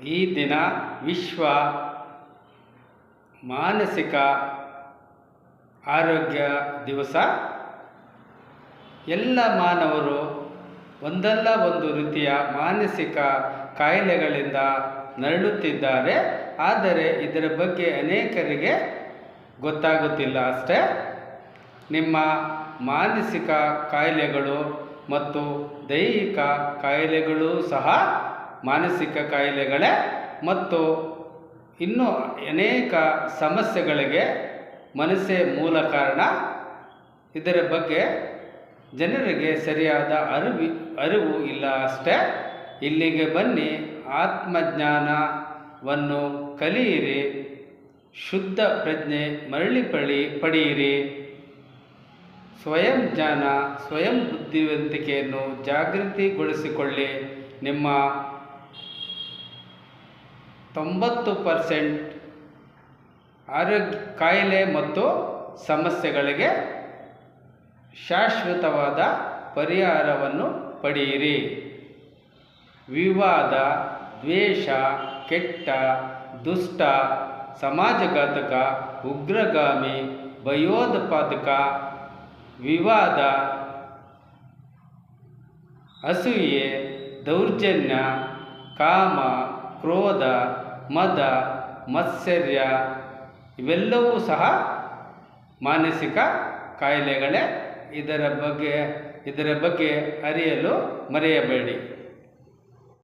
ಈ ದಿನ ವಿಶ್ವ ಮಾನಸಿಕ ಆರೋಗ್ಯ ದಿವಸ. ಎಲ್ಲ ಮಾನವರು ಒಂದಲ್ಲ ಒಂದು ರೀತಿಯ ಮಾನಸಿಕ ಕಾಯಿಲೆಗಳಿಂದ ನರಳುತ್ತಿದ್ದಾರೆ. ಆದರೆ ಇದರ ಬಗ್ಗೆ ಅನೇಕರಿಗೆ ಗೊತ್ತಾಗುತ್ತಿಲ್ಲ ಅಷ್ಟೇ. ನಿಮ್ಮ ಮಾನಸಿಕ ಕಾಯಿಲೆಗಳು ಮತ್ತು ದೈಹಿಕ ಕಾಯಿಲೆಗಳು ಸಹ ಮಾನಸಿಕ ಕಾಯಿಲೆಗಳೇ ಮತ್ತು ಇನ್ನೂ ಅನೇಕ ಸಮಸ್ಯೆಗಳಿಗೆ ಮನಸ್ಸೇ ಮೂಲ ಕಾರಣ. ಇದರ ಬಗ್ಗೆ ಜನರಿಗೆ ಸರಿಯಾದ ಅರಿವು ಇಲ್ಲ ಅಷ್ಟೇ. ಇಲ್ಲಿಗೆ ಬನ್ನಿ, ಆತ್ಮಜ್ಞಾನವನ್ನು ಕಲಿಯಿರಿ, ಶುದ್ಧ ಪ್ರಜ್ಞೆ ಮರಳಿ ಪಡೆಯಿರಿ, ಸ್ವಯಂ ಜ್ಞಾನ ಸ್ವಯಂ ಬುದ್ಧಿವಂತಿಕೆಯನ್ನು ಜಾಗೃತಿಗೊಳಿಸಿಕೊಳ್ಳಿ. ನಿಮ್ಮ 90% ಆರೋಗ್ಯ ಕಾಯಿಲೆ ಮತ್ತು ಸಮಸ್ಯೆಗಳಿಗೆ ಶಾಶ್ವತವಾದ ಪರಿಹಾರವನ್ನು ಪಡೆಯಿರಿ. ವಿವಾದ, ದ್ವೇಷ, ಕೆಟ್ಟ, ದುಷ್ಟ, ಸಮಾಜಘಾತಕ, ಉಗ್ರಗಾಮಿ, ಭಯೋತ್ಪಾದಕ, ವಿವಾದ, ಅಸೂಯೆ, ದೌರ್ಜನ್ಯ, ಕಾಮ, ಕ್ರೋಧ, ಮದ, ಮತ್ಸರ್ಯ ಇವೆಲ್ಲವೂ ಸಹ ಮಾನಸಿಕ ಕಾಯಿಲೆಗಳೇ. ಇದರ ಬಗ್ಗೆ ಅರಿಯಲು ಮರೆಯಬೇಡಿ.